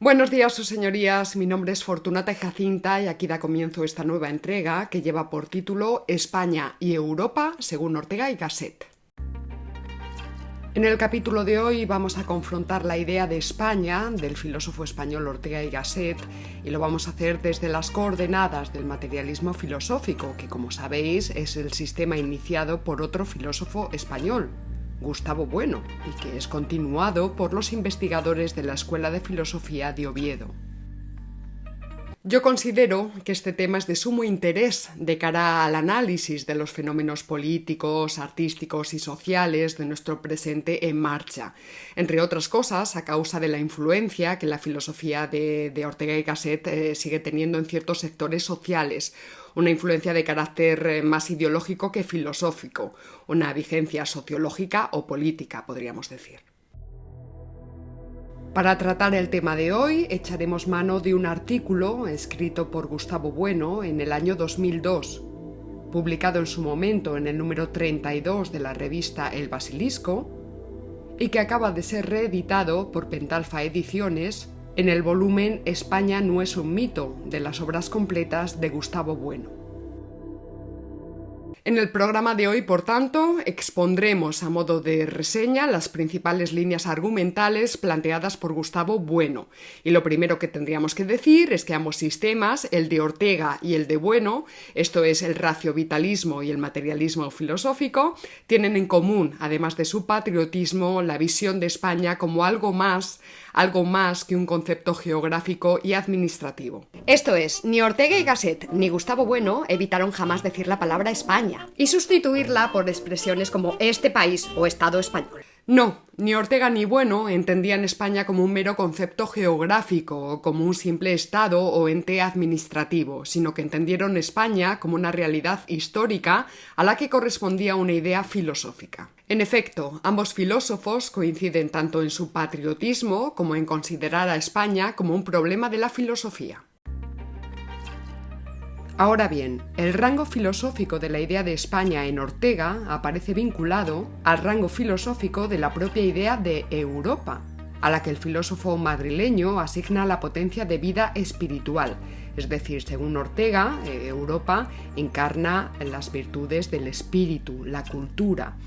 Buenos días, sus señorías. Mi nombre es Fortunata Jacinta y aquí da comienzo esta nueva entrega que lleva por título España y Europa según Ortega y Gasset. En el capítulo de hoy vamos a confrontar la idea de España del filósofo español Ortega y Gasset y lo vamos a hacer desde las coordenadas del materialismo filosófico, que como sabéis es el sistema iniciado por otro filósofo español, Gustavo Bueno, y que es continuado por los investigadores de la Escuela de Filosofía de Oviedo. Yo considero que este tema es de sumo interés de cara al análisis de los fenómenos políticos, artísticos y sociales de nuestro presente en marcha, entre otras cosas a causa de la influencia que la filosofía de Ortega y Gasset sigue teniendo en ciertos sectores sociales, una influencia de carácter más ideológico que filosófico, una vigencia sociológica o política, podríamos decir. Para tratar el tema de hoy, echaremos mano de un artículo escrito por Gustavo Bueno en el año 2002, publicado en su momento en el número 32 de la revista El Basilisco, y que acaba de ser reeditado por Pentalfa Ediciones en el volumen España no es un mito, de las obras completas de Gustavo Bueno. En el programa de hoy, por tanto, expondremos a modo de reseña las principales líneas argumentales planteadas por Gustavo Bueno. Y lo primero que tendríamos que decir es que ambos sistemas, el de Ortega y el de Bueno, esto es el raciovitalismo y el materialismo filosófico, tienen en común, además de su patriotismo, la visión de España como algo más que un concepto geográfico y administrativo. Esto es, ni Ortega y Gasset ni Gustavo Bueno evitaron jamás decir la palabra España y sustituirla por expresiones como este país o Estado español. No, ni Ortega ni Bueno entendían España como un mero concepto geográfico o como un simple estado o ente administrativo, sino que entendieron España como una realidad histórica a la que correspondía una idea filosófica. En efecto, ambos filósofos coinciden tanto en su patriotismo como en considerar a España como un problema de la filosofía. Ahora bien, el rango filosófico de la idea de España en Ortega aparece vinculado al rango filosófico de la propia idea de Europa, a la que el filósofo madrileño asigna la potencia de vida espiritual. Es decir, según Ortega, Europa encarna las virtudes del espíritu, la cultura.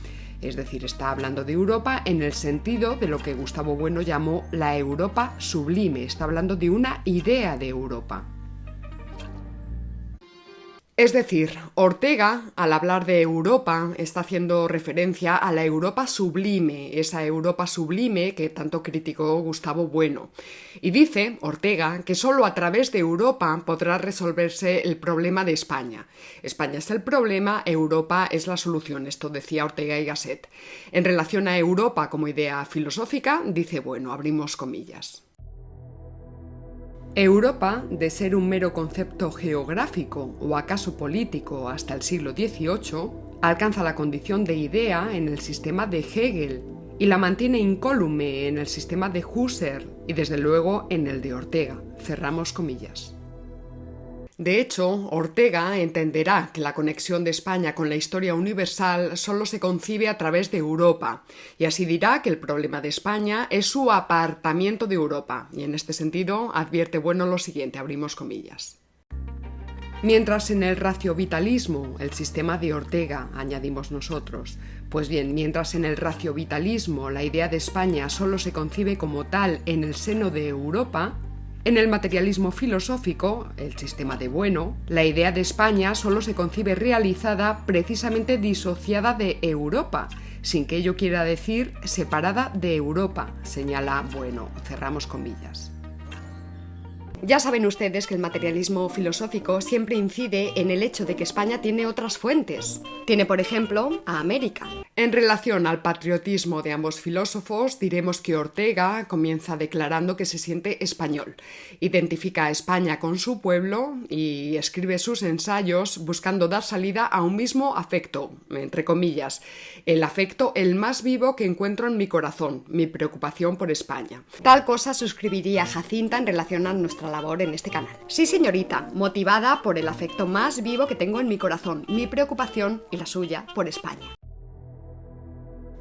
Es decir, está hablando de Europa en el sentido de lo que Gustavo Bueno llamó la Europa sublime. Está hablando de una idea de Europa. Es decir, Ortega, al hablar de Europa, está haciendo referencia a la Europa sublime, esa Europa sublime que tanto criticó Gustavo Bueno. Y dice, Ortega, que solo a través de Europa podrá resolverse el problema de España. España es el problema, Europa es la solución, esto decía Ortega y Gasset. En relación a Europa como idea filosófica, dice Bueno, abrimos comillas. Europa, de ser un mero concepto geográfico o acaso político hasta el siglo XVIII, alcanza la condición de idea en el sistema de Hegel y la mantiene incólume en el sistema de Husserl y desde luego en el de Ortega. Cerramos comillas. De hecho, Ortega entenderá que la conexión de España con la historia universal solo se concibe a través de Europa, y así dirá que el problema de España es su apartamiento de Europa, y en este sentido advierte Bueno lo siguiente, abrimos comillas. Mientras en el raciovitalismo, el sistema de Ortega, añadimos nosotros, pues bien, mientras en el raciovitalismo la idea de España solo se concibe como tal en el seno de Europa, en el materialismo filosófico, el sistema de Bueno, la idea de España solo se concibe realizada precisamente disociada de Europa, sin que ello quiera decir separada de Europa, señala Bueno, cerramos comillas. Ya saben ustedes que el materialismo filosófico siempre incide en el hecho de que España tiene otras fuentes. Tiene, por ejemplo, a América. En relación al patriotismo de ambos filósofos, diremos que Ortega comienza declarando que se siente español, identifica a España con su pueblo y escribe sus ensayos buscando dar salida a un mismo afecto, entre comillas, el afecto el más vivo que encuentro en mi corazón, mi preocupación por España. Tal cosa suscribiría Jacinta en relación a nuestra labor en este canal. Sí, señorita, motivada por el afecto más vivo que tengo en mi corazón, mi preocupación y la suya por España.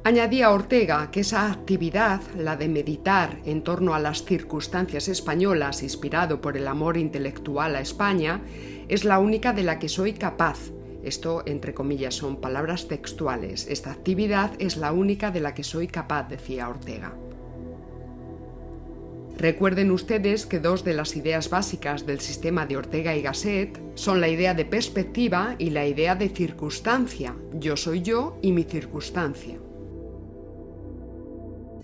Añadía Ortega que esa actividad, la de meditar en torno a las circunstancias españolas inspirado por el amor intelectual a España, es la única de la que soy capaz. Esto, entre comillas, son palabras textuales. Esta actividad es la única de la que soy capaz, decía Ortega. Recuerden ustedes que dos de las ideas básicas del sistema de Ortega y Gasset son la idea de perspectiva y la idea de circunstancia. Yo soy yo y mi circunstancia.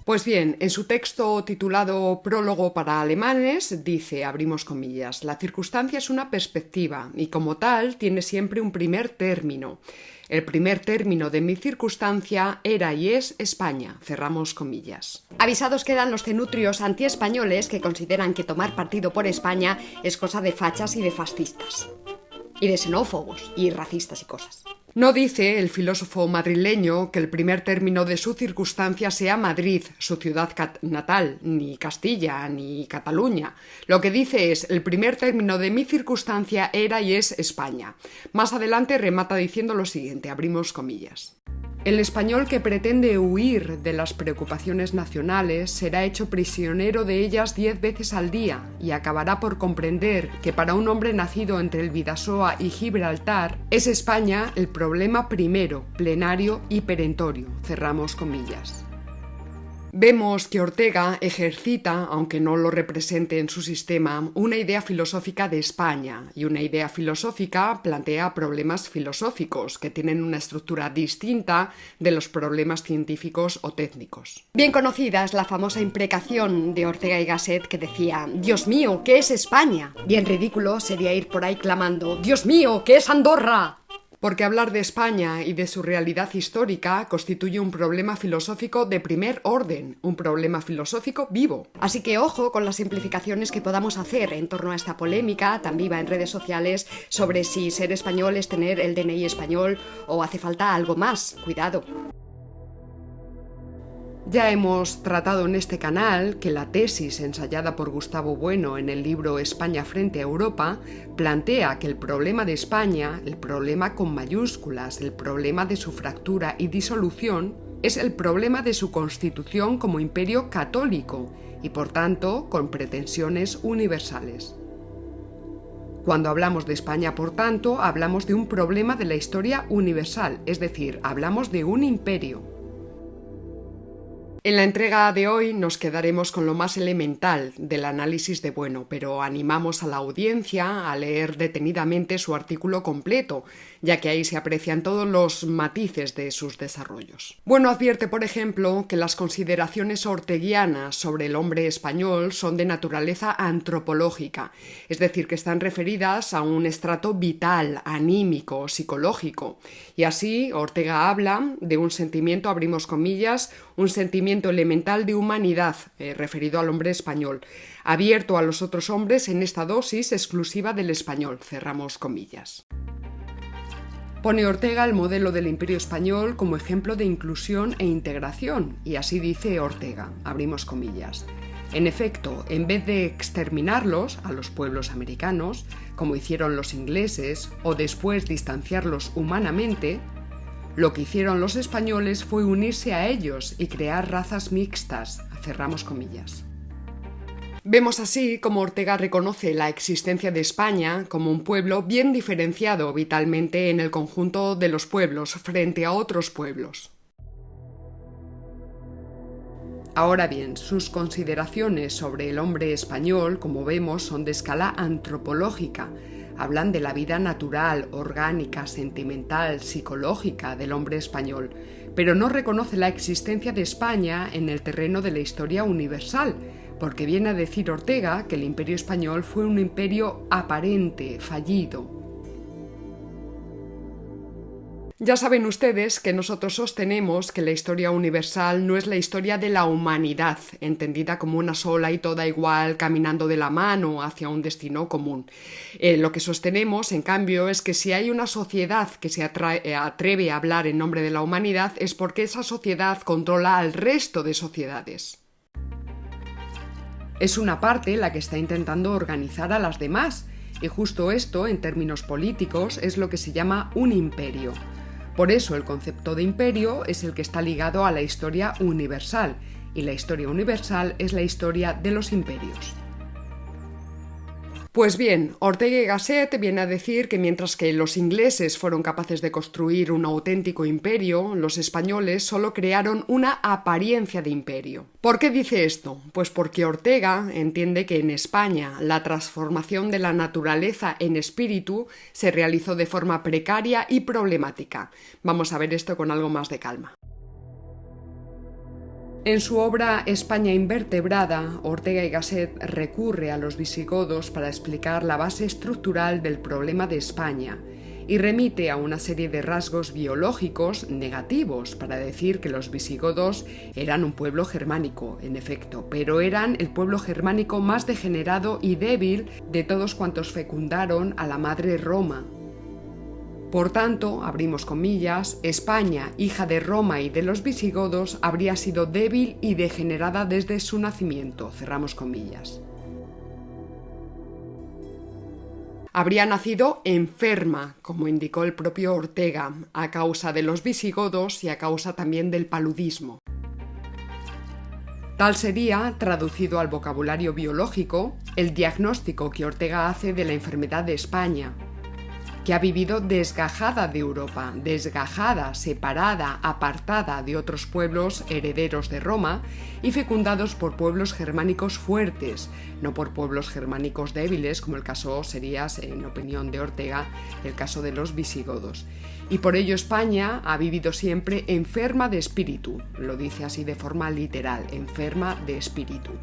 Pues bien, en su texto titulado Prólogo para alemanes, dice, abrimos comillas, la circunstancia es una perspectiva y como tal tiene siempre un primer término. El primer término de mi circunstancia era y es España, cerramos comillas. Avisados quedan los cenutrios antiespañoles que consideran que tomar partido por España es cosa de fachas y de fascistas. Y de xenófobos y racistas y cosas. No dice el filósofo madrileño que el primer término de su circunstancia sea Madrid, su ciudad natal, ni Castilla, ni Cataluña. Lo que dice es, el primer término de mi circunstancia era y es España. Más adelante remata diciendo lo siguiente, abrimos comillas. El español que pretende huir de las preocupaciones nacionales será hecho prisionero de ellas 10 veces al día y acabará por comprender que para un hombre nacido entre el Bidasoa y Gibraltar es España el problema primero, plenario y perentorio. Cerramos comillas. Vemos que Ortega ejercita, aunque no lo represente en su sistema, una idea filosófica de España, y una idea filosófica plantea problemas filosóficos que tienen una estructura distinta de los problemas científicos o técnicos. Bien conocida es la famosa imprecación de Ortega y Gasset que decía «Dios mío, ¿qué es España?». Bien ridículo sería ir por ahí clamando «Dios mío, ¿qué es Andorra?». Porque hablar de España y de su realidad histórica constituye un problema filosófico de primer orden, un problema filosófico vivo. Así que ojo con las simplificaciones que podamos hacer en torno a esta polémica tan viva en redes sociales sobre si ser español es tener el DNI español o hace falta algo más. Cuidado. Ya hemos tratado en este canal que la tesis ensayada por Gustavo Bueno en el libro España frente a Europa plantea que el problema de España, el problema con mayúsculas, el problema de su fractura y disolución, es el problema de su constitución como imperio católico y por tanto con pretensiones universales. Cuando hablamos de España, por tanto, hablamos de un problema de la historia universal, es decir, hablamos de un imperio. En la entrega de hoy nos quedaremos con lo más elemental del análisis de Bueno, pero animamos a la audiencia a leer detenidamente su artículo completo, ya que ahí se aprecian todos los matices de sus desarrollos. Bueno advierte, por ejemplo, que las consideraciones orteguianas sobre el hombre español son de naturaleza antropológica, es decir, que están referidas a un estrato vital, anímico, psicológico. Y así Ortega habla de un sentimiento, abrimos comillas, un sentimiento elemental de humanidad, referido al hombre español, abierto a los otros hombres en esta dosis exclusiva del español, cerramos comillas. Pone Ortega el modelo del Imperio Español como ejemplo de inclusión e integración, y así dice Ortega, abrimos comillas. En efecto, en vez de exterminarlos, a los pueblos americanos, como hicieron los ingleses, o después distanciarlos humanamente, lo que hicieron los españoles fue unirse a ellos y crear razas mixtas, cerramos comillas. Vemos así cómo Ortega reconoce la existencia de España como un pueblo bien diferenciado vitalmente en el conjunto de los pueblos frente a otros pueblos. Ahora bien, sus consideraciones sobre el hombre español, como vemos, son de escala antropológica. Hablan de la vida natural, orgánica, sentimental, psicológica del hombre español, pero no reconoce la existencia de España en el terreno de la historia universal, porque viene a decir Ortega que el Imperio Español fue un imperio aparente, fallido. Ya saben ustedes que nosotros sostenemos que la historia universal no es la historia de la humanidad, entendida como una sola y toda igual caminando de la mano hacia un destino común. Lo que sostenemos, en cambio, es que si hay una sociedad que se atreve a hablar en nombre de la humanidad es porque esa sociedad controla al resto de sociedades. Es una parte la que está intentando organizar a las demás, y justo esto, en términos políticos, es lo que se llama un imperio. Por eso el concepto de imperio es el que está ligado a la historia universal, y la historia universal es la historia de los imperios. Pues bien, Ortega y Gasset viene a decir que mientras que los ingleses fueron capaces de construir un auténtico imperio, los españoles solo crearon una apariencia de imperio. ¿Por qué dice esto? Pues porque Ortega entiende que en España la transformación de la naturaleza en espíritu se realizó de forma precaria y problemática. Vamos a ver esto con algo más de calma. En su obra España invertebrada, Ortega y Gasset recurre a los visigodos para explicar la base estructural del problema de España y remite a una serie de rasgos biológicos negativos para decir que los visigodos eran un pueblo germánico, en efecto, pero eran el pueblo germánico más degenerado y débil de todos cuantos fecundaron a la madre Roma. Por tanto, abrimos comillas, España, hija de Roma y de los visigodos, habría sido débil y degenerada desde su nacimiento, cerramos comillas. Habría nacido enferma, como indicó el propio Ortega, a causa de los visigodos y a causa también del paludismo. Tal sería, traducido al vocabulario biológico, el diagnóstico que Ortega hace de la enfermedad de España, que ha vivido desgajada de Europa, desgajada, separada, apartada de otros pueblos herederos de Roma y fecundados por pueblos germánicos fuertes, no por pueblos germánicos débiles, como el caso sería, en opinión de Ortega, el caso de los visigodos. Y por ello España ha vivido siempre enferma de espíritu, lo dice así de forma literal, enferma de espíritu.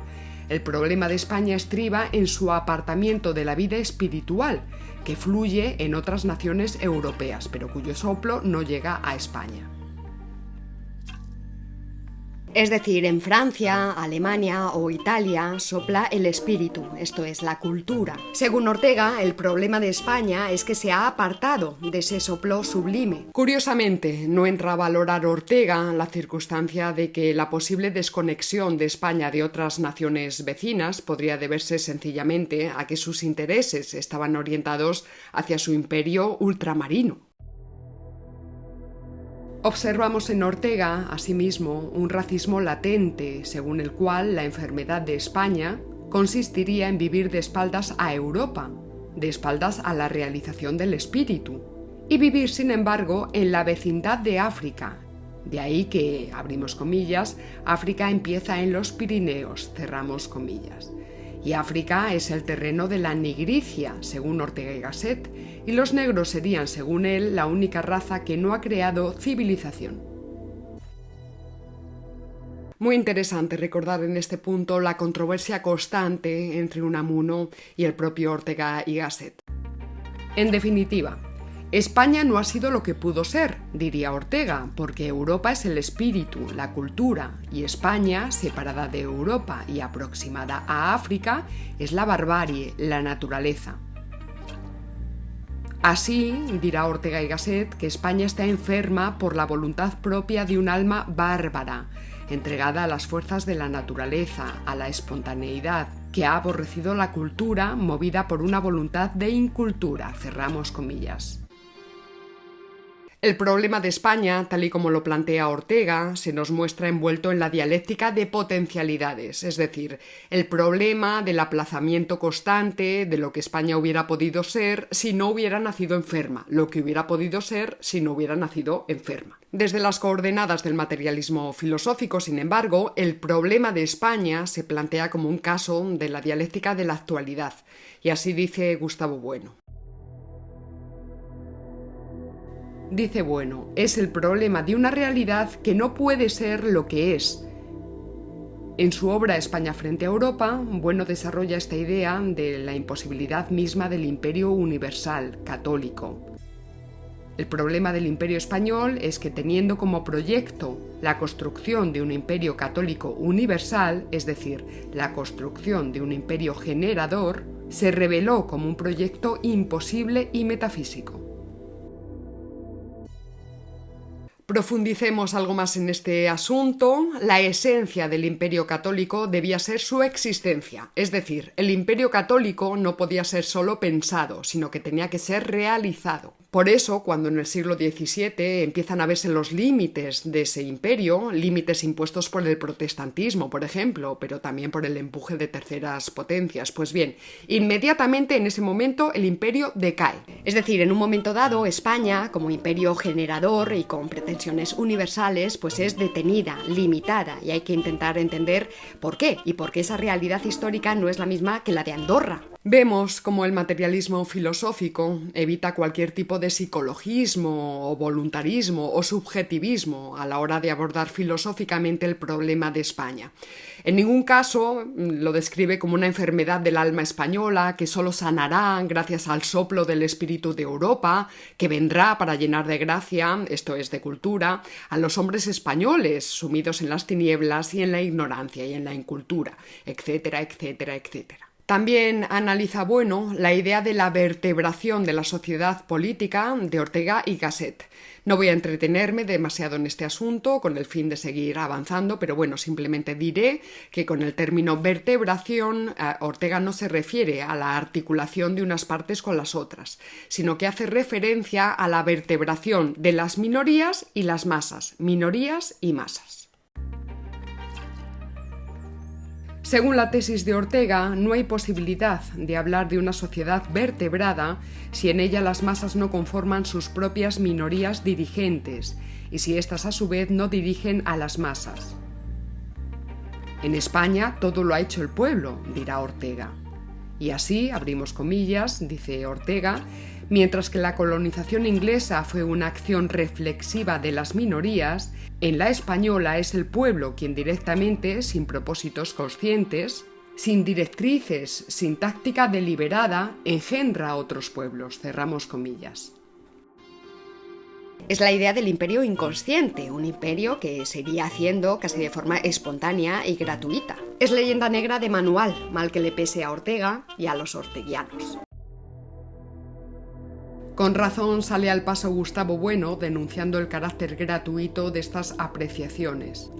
El problema de España estriba en su apartamiento de la vida espiritual, que fluye en otras naciones europeas, pero cuyo soplo no llega a España. Es decir, en Francia, Alemania o Italia sopla el espíritu, esto es, la cultura. Según Ortega, el problema de España es que se ha apartado de ese soplo sublime. Curiosamente, no entra a valorar Ortega la circunstancia de que la posible desconexión de España de otras naciones vecinas podría deberse sencillamente a que sus intereses estaban orientados hacia su imperio ultramarino. Observamos en Ortega, asimismo, un racismo latente, según el cual la enfermedad de España consistiría en vivir de espaldas a Europa, de espaldas a la realización del espíritu, y vivir, sin embargo, en la vecindad de África. De ahí que, abrimos comillas, África empieza en los Pirineos, cerramos comillas. Y África es el terreno de la nigricia, según Ortega y Gasset, y los negros serían, según él, la única raza que no ha creado civilización. Muy interesante recordar en este punto la controversia constante entre Unamuno y el propio Ortega y Gasset. En definitiva, España no ha sido lo que pudo ser, diría Ortega, porque Europa es el espíritu, la cultura, y España, separada de Europa y aproximada a África, es la barbarie, la naturaleza. Así, dirá Ortega y Gasset, que España está enferma por la voluntad propia de un alma bárbara, entregada a las fuerzas de la naturaleza, a la espontaneidad, que ha aborrecido la cultura movida por una voluntad de incultura, cerramos comillas. El problema de España, tal y como lo plantea Ortega, se nos muestra envuelto en la dialéctica de potencialidades, es decir, el problema del aplazamiento constante de lo que España hubiera podido ser si no hubiera nacido enferma, lo que hubiera podido ser si no hubiera nacido enferma. Desde las coordenadas del materialismo filosófico, sin embargo, el problema de España se plantea como un caso de la dialéctica de la actualidad, y así dice Gustavo Bueno. Dice Bueno, es el problema de una realidad que no puede ser lo que es. En su obra España frente a Europa, Bueno desarrolla esta idea de la imposibilidad misma del imperio universal, católico. El problema del imperio español es que teniendo como proyecto la construcción de un imperio católico universal, es decir, la construcción de un imperio generador, se reveló como un proyecto imposible y metafísico. Profundicemos algo más en este asunto. La esencia del imperio católico debía ser su existencia, es decir, el imperio católico no podía ser solo pensado, sino que tenía que ser realizado. Por eso, cuando en el siglo XVII empiezan a verse los límites de ese imperio, límites impuestos por el protestantismo, por ejemplo, pero también por el empuje de terceras potencias, pues bien, inmediatamente en ese momento el imperio decae. Es decir, en un momento dado, España, como imperio generador y con pretensiones universales, pues es detenida, limitada, y hay que intentar entender por qué, y por qué esa realidad histórica no es la misma que la de Andorra. Vemos cómo el materialismo filosófico evita cualquier tipo de psicologismo o voluntarismo o subjetivismo a la hora de abordar filosóficamente el problema de España. En ningún caso lo describe como una enfermedad del alma española que solo sanará gracias al soplo del espíritu de Europa, que vendrá para llenar de gracia, esto es de cultura, a los hombres españoles sumidos en las tinieblas y en la ignorancia y en la incultura, etcétera, etcétera, etcétera. También analiza Bueno la idea de la vertebración de la sociedad política de Ortega y Gasset. No voy a entretenerme demasiado en este asunto con el fin de seguir avanzando, pero bueno, simplemente diré que con el término vertebración Ortega no se refiere a la articulación de unas partes con las otras, sino que hace referencia a la vertebración de las minorías y las masas, minorías y masas. Según la tesis de Ortega, no hay posibilidad de hablar de una sociedad vertebrada si en ella las masas no conforman sus propias minorías dirigentes y si éstas a su vez no dirigen a las masas. En España todo lo ha hecho el pueblo, dirá Ortega. Y así, abrimos comillas, dice Ortega, mientras que la colonización inglesa fue una acción reflexiva de las minorías, en la española es el pueblo quien directamente, sin propósitos conscientes, sin directrices, sin táctica deliberada, engendra a otros pueblos. Cerramos comillas. Es la idea del imperio inconsciente, un imperio que se iría haciendo casi de forma espontánea y gratuita. Es leyenda negra de manual, mal que le pese a Ortega y a los orteguianos. Con razón sale al paso Gustavo Bueno denunciando el carácter gratuito de estas apreciaciones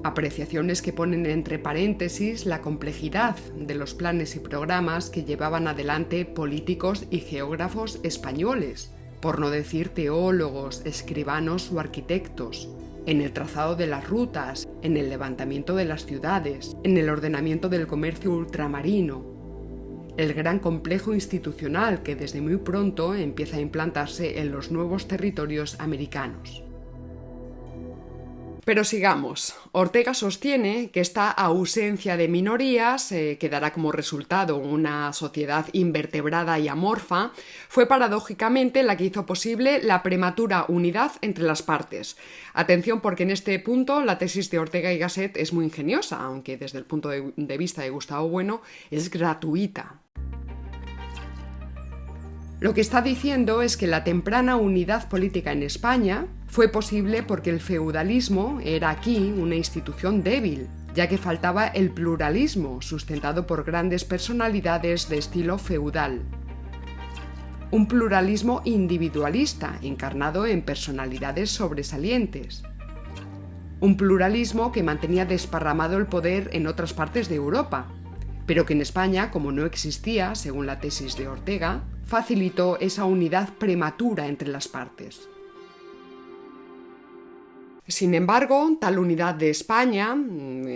que ponen entre paréntesis la complejidad de los planes y programas que llevaban adelante políticos y geógrafos españoles, por no decir teólogos, escribanos o arquitectos, en el trazado de las rutas, en el levantamiento de las ciudades, en el ordenamiento del comercio ultramarino, el gran complejo institucional que desde muy pronto empieza a implantarse en los nuevos territorios americanos. Pero sigamos. Ortega sostiene que esta ausencia de minorías, que dará como resultado una sociedad invertebrada y amorfa, fue paradójicamente la que hizo posible la prematura unidad entre las partes. Atención, porque en este punto la tesis de Ortega y Gasset es muy ingeniosa, aunque desde el punto de vista de Gustavo Bueno es gratuita. Lo que está diciendo es que la temprana unidad política en España fue posible porque el feudalismo era aquí una institución débil, ya que faltaba el pluralismo sustentado por grandes personalidades de estilo feudal. Un pluralismo individualista encarnado en personalidades sobresalientes. Un pluralismo que mantenía desparramado el poder en otras partes de Europa, pero que en España, como no existía, según la tesis de Ortega, facilitó esa unidad prematura entre las partes. Sin embargo, tal unidad de España,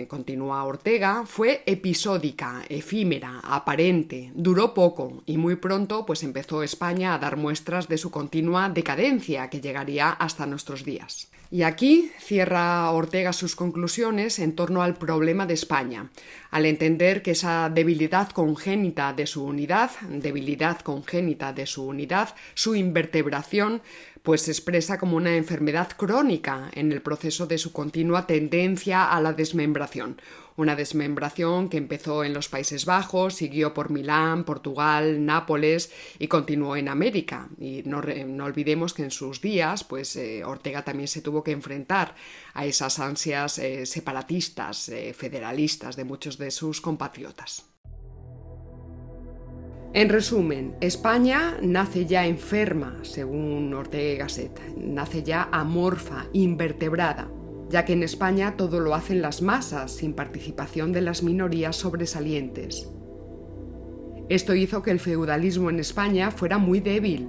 continúa Ortega, fue episódica, efímera, aparente, duró poco y muy pronto pues empezó España a dar muestras de su continua decadencia que llegaría hasta nuestros días. Y aquí cierra Ortega sus conclusiones en torno al problema de España, al entender que esa debilidad congénita de su unidad, su invertebración, pues se expresa como una enfermedad crónica en el proceso de su continua tendencia a la desmembración. Una desmembración que empezó en los Países Bajos, siguió por Milán, Portugal, Nápoles y continuó en América. Y no olvidemos que en sus días, Ortega también se tuvo que enfrentar a esas ansias separatistas, federalistas de muchos de sus compatriotas. En resumen, España nace ya enferma, según Ortega y Gasset, nace ya amorfa, invertebrada, ya que en España todo lo hacen las masas, sin participación de las minorías sobresalientes. Esto hizo que el feudalismo en España fuera muy débil,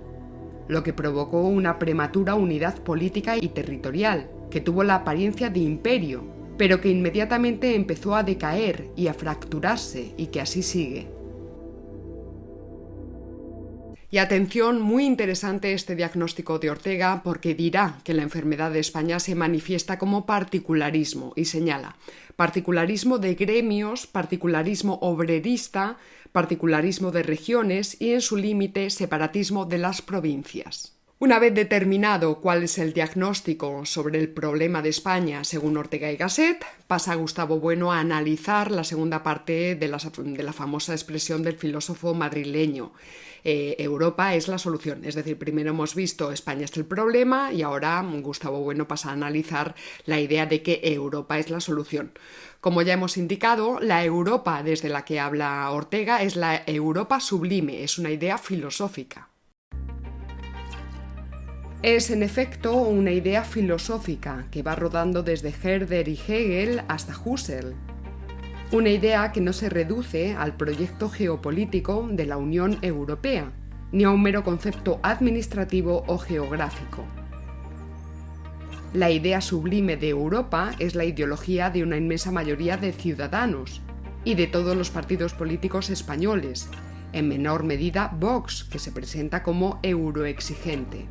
lo que provocó una prematura unidad política y territorial, que tuvo la apariencia de imperio, pero que inmediatamente empezó a decaer y a fracturarse, y que así sigue. Y atención, muy interesante este diagnóstico de Ortega, porque dirá que la enfermedad de España se manifiesta como particularismo, y señala particularismo de gremios, particularismo obrerista, particularismo de regiones y, en su límite, separatismo de las provincias. Una vez determinado cuál es el diagnóstico sobre el problema de España según Ortega y Gasset, pasa Gustavo Bueno a analizar la segunda parte de la famosa expresión del filósofo madrileño. Europa es la solución, es decir, primero hemos visto España es el problema y ahora Gustavo Bueno pasa a analizar la idea de que Europa es la solución. Como ya hemos indicado, la Europa desde la que habla Ortega es la Europa sublime, es una idea filosófica. Es, en efecto, una idea filosófica que va rodando desde Herder y Hegel hasta Husserl. Una idea que no se reduce al proyecto geopolítico de la Unión Europea, ni a un mero concepto administrativo o geográfico. La idea sublime de Europa es la ideología de una inmensa mayoría de ciudadanos y de todos los partidos políticos españoles, en menor medida Vox, que se presenta como euroexigente.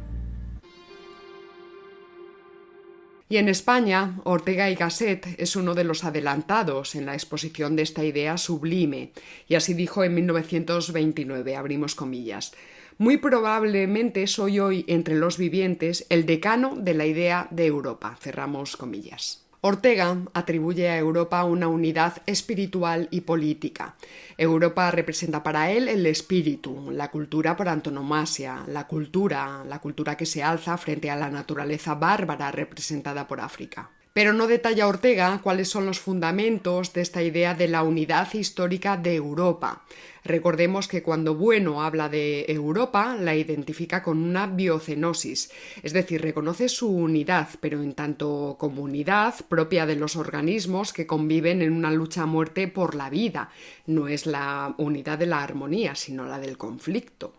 Y en España, Ortega y Gasset es uno de los adelantados en la exposición de esta idea sublime, y así dijo en 1929, abrimos comillas: muy probablemente soy hoy entre los vivientes el decano de la idea de Europa, cerramos comillas. Ortega atribuye a Europa una unidad espiritual y política. Europa representa para él el espíritu, la cultura por antonomasia, la cultura que se alza frente a la naturaleza bárbara representada por África. Pero no detalla Ortega cuáles son los fundamentos de esta idea de la unidad histórica de Europa. Recordemos que cuando Bueno habla de Europa, la identifica con una biocenosis, es decir, reconoce su unidad, pero en tanto comunidad propia de los organismos que conviven en una lucha a muerte por la vida. No es la unidad de la armonía, sino la del conflicto.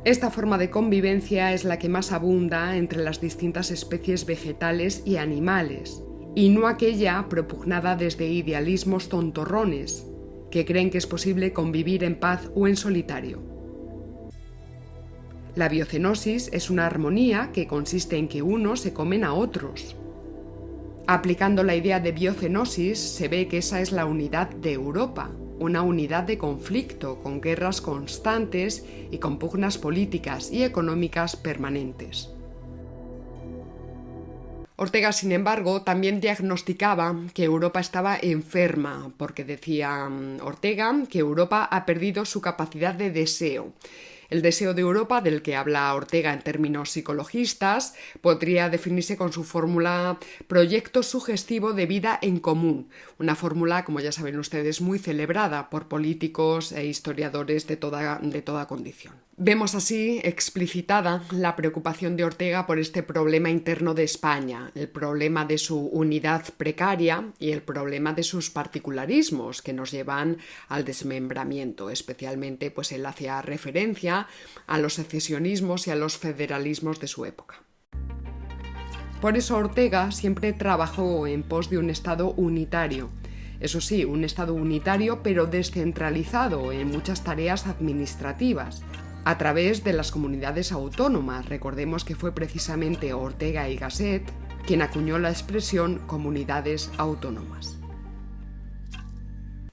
Esta forma de convivencia es la que más abunda entre las distintas especies vegetales y animales, y no aquella propugnada desde idealismos tontorrones, que creen que es posible convivir en paz o en solitario. La biocenosis es una armonía que consiste en que unos se comen a otros. Aplicando la idea de biocenosis, se ve que esa es la unidad de Europa, una unidad de conflicto, con guerras constantes y con pugnas políticas y económicas permanentes. Ortega, sin embargo, también diagnosticaba que Europa estaba enferma, porque decía Ortega que Europa ha perdido su capacidad de deseo. El deseo de Europa, del que habla Ortega en términos psicologistas, podría definirse con su fórmula proyecto sugestivo de vida en común, una fórmula, como ya saben ustedes, muy celebrada por políticos e historiadores de toda condición. Vemos así explicitada la preocupación de Ortega por este problema interno de España, el problema de su unidad precaria y el problema de sus particularismos que nos llevan al desmembramiento. Especialmente, pues él hacía referencia a los secesionismos y a los federalismos de su época. Por eso Ortega siempre trabajó en pos de un Estado unitario. Eso sí, un Estado unitario pero descentralizado en muchas tareas administrativas, a través de las comunidades autónomas. Recordemos que fue precisamente Ortega y Gasset quien acuñó la expresión comunidades autónomas.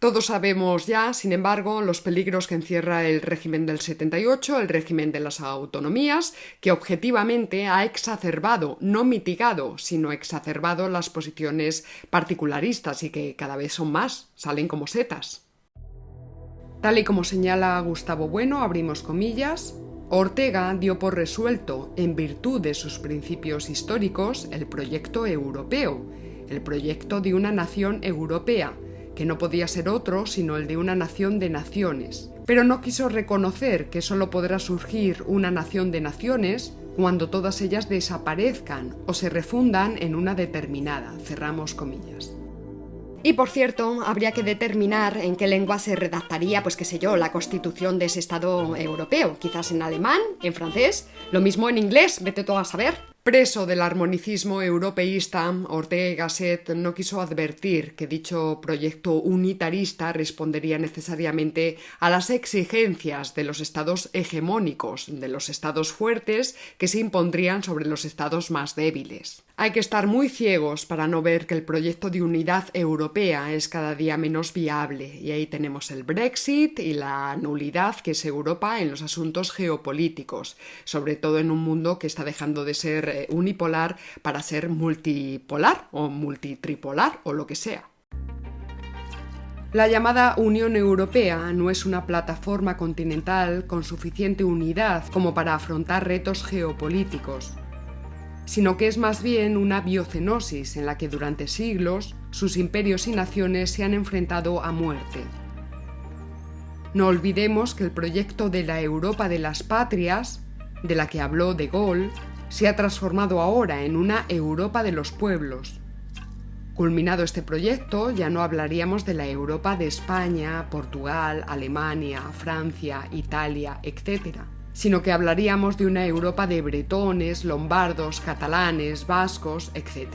Todos sabemos ya, sin embargo, los peligros que encierra el régimen del 78, el régimen de las autonomías, que objetivamente ha exacerbado, no mitigado, sino exacerbado las posiciones particularistas y que cada vez son más, salen como setas. Tal y como señala Gustavo Bueno, abrimos comillas, Ortega dio por resuelto, en virtud de sus principios históricos, el proyecto europeo, el proyecto de una nación europea, que no podía ser otro sino el de una nación de naciones. Pero no quiso reconocer que solo podrá surgir una nación de naciones cuando todas ellas desaparezcan o se refundan en una determinada, cerramos comillas. Y por cierto, habría que determinar en qué lengua se redactaría, pues qué sé yo, la constitución de ese Estado europeo. Quizás en alemán, en francés, lo mismo en inglés, vete todo a saber. Preso del armonicismo europeísta, Ortega y Gasset no quiso advertir que dicho proyecto unitarista respondería necesariamente a las exigencias de los estados hegemónicos, de los estados fuertes que se impondrían sobre los estados más débiles. Hay que estar muy ciegos para no ver que el proyecto de unidad europea es cada día menos viable, y ahí tenemos el Brexit y la nulidad que es Europa en los asuntos geopolíticos, sobre todo en un mundo que está dejando de ser unipolar para ser multipolar o multitripolar o lo que sea. La llamada Unión Europea no es una plataforma continental con suficiente unidad como para afrontar retos geopolíticos, sino que es más bien una biocenosis en la que durante siglos sus imperios y naciones se han enfrentado a muerte. No olvidemos que el proyecto de la Europa de las patrias, de la que habló de Gaulle, se ha transformado ahora en una Europa de los pueblos. Culminado este proyecto, ya no hablaríamos de la Europa de España, Portugal, Alemania, Francia, Italia, etc., sino que hablaríamos de una Europa de bretones, lombardos, catalanes, vascos, etc.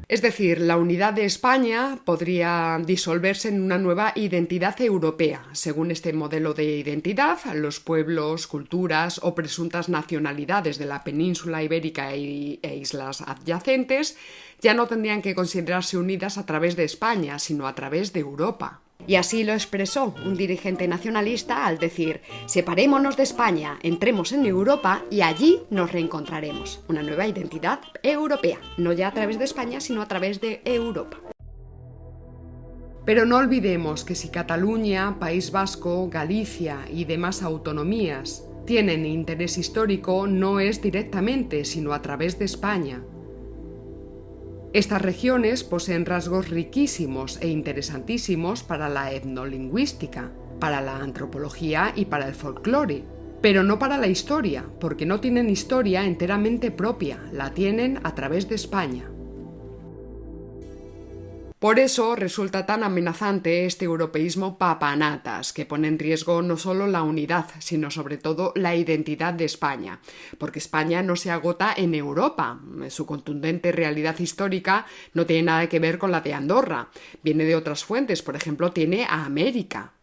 Es decir, la unidad de España podría disolverse en una nueva identidad europea. Según este modelo de identidad, los pueblos, culturas o presuntas nacionalidades de la península ibérica e islas adyacentes ya no tendrían que considerarse unidas a través de España, sino a través de Europa. Y así lo expresó un dirigente nacionalista al decir: separémonos de España, entremos en Europa y allí nos reencontraremos. Una nueva identidad europea, no ya a través de España, sino a través de Europa. Pero no olvidemos que si Cataluña, País Vasco, Galicia y demás autonomías tienen interés histórico, no es directamente, sino a través de España. Estas regiones poseen rasgos riquísimos e interesantísimos para la etnolingüística, para la antropología y para el folclore, pero no para la historia, porque no tienen historia enteramente propia, la tienen a través de España. Por eso resulta tan amenazante este europeísmo papanatas, que pone en riesgo no solo la unidad, sino sobre todo la identidad de España, porque España no se agota en Europa. Su contundente realidad histórica no tiene nada que ver con la de Andorra, viene de otras fuentes, por ejemplo, tiene a América.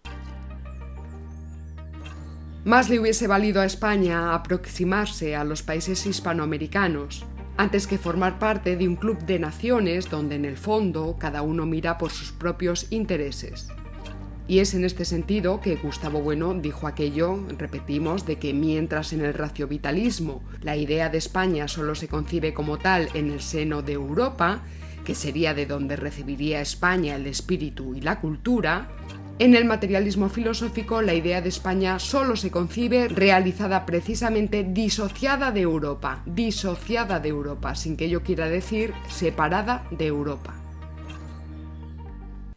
Más le hubiese valido a España aproximarse a los países hispanoamericanos, antes que formar parte de un club de naciones donde en el fondo cada uno mira por sus propios intereses. Y es en este sentido que Gustavo Bueno dijo aquello, repetimos, de que mientras en el raciovitalismo la idea de España solo se concibe como tal en el seno de Europa, que sería de donde recibiría España el espíritu y la cultura, en el materialismo filosófico la idea de España solo se concibe realizada precisamente disociada de Europa, sin que ello quiera decir separada de Europa.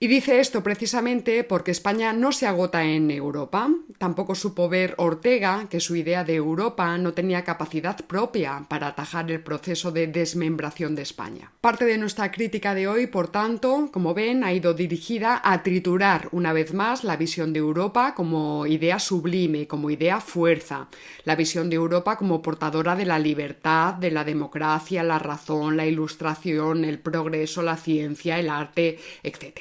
Y dice esto precisamente porque España no se agota en Europa. Tampoco supo ver Ortega que su idea de Europa no tenía capacidad propia para atajar el proceso de desmembración de España. Parte de nuestra crítica de hoy, por tanto, como ven, ha ido dirigida a triturar una vez más la visión de Europa como idea sublime, como idea fuerza, la visión de Europa como portadora de la libertad, de la democracia, la razón, la ilustración, el progreso, la ciencia, el arte, etc.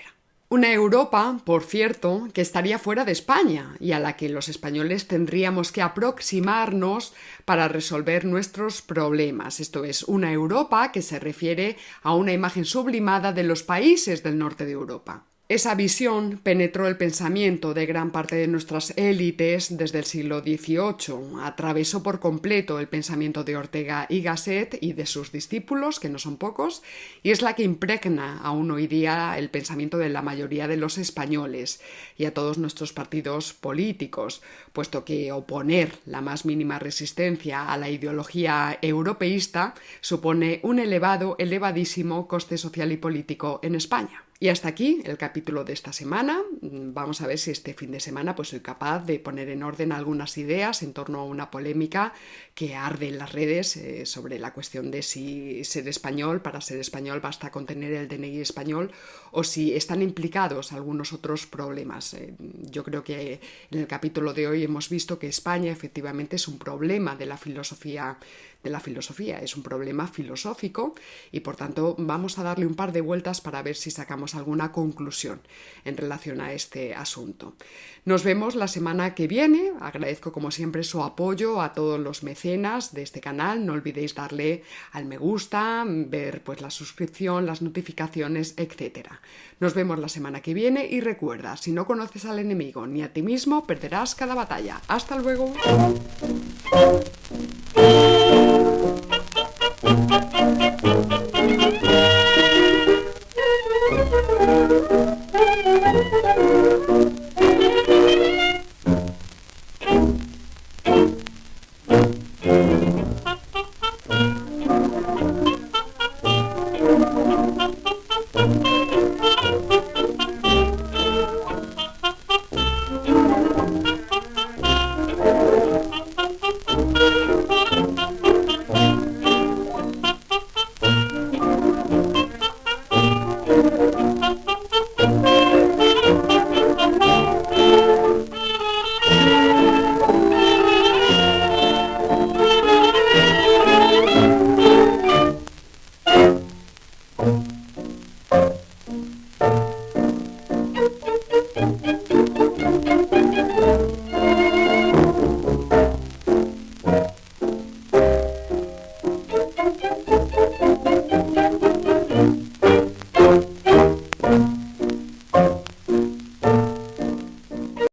Una Europa, por cierto, que estaría fuera de España y a la que los españoles tendríamos que aproximarnos para resolver nuestros problemas. Esto es, una Europa que se refiere a una imagen sublimada de los países del norte de Europa. Esa visión penetró el pensamiento de gran parte de nuestras élites desde el siglo XVIII, atravesó por completo el pensamiento de Ortega y Gasset y de sus discípulos, que no son pocos, y es la que impregna aún hoy día el pensamiento de la mayoría de los españoles y a todos nuestros partidos políticos, puesto que oponer la más mínima resistencia a la ideología europeísta supone un elevadísimo coste social y político en España. Y hasta aquí el capítulo capítulo de esta semana. Vamos a ver si este fin de semana pues soy capaz de poner en orden algunas ideas en torno a una polémica que arde en las redes sobre la cuestión de si ser español, para ser español basta con tener el DNI español o si están implicados algunos otros problemas. Yo creo que en el capítulo de hoy hemos visto que España efectivamente es un problema de la filosofía, es un problema filosófico y por tanto vamos a darle un par de vueltas para ver si sacamos alguna conclusión en relación a este asunto. Nos vemos la semana que viene. Agradezco como siempre su apoyo a todos los mecenas de este canal. No olvidéis darle al me gusta, ver pues la suscripción, las notificaciones, etc. Nos vemos la semana que viene y recuerda, si no conoces al enemigo ni a ti mismo, perderás cada batalla. ¡Hasta luego!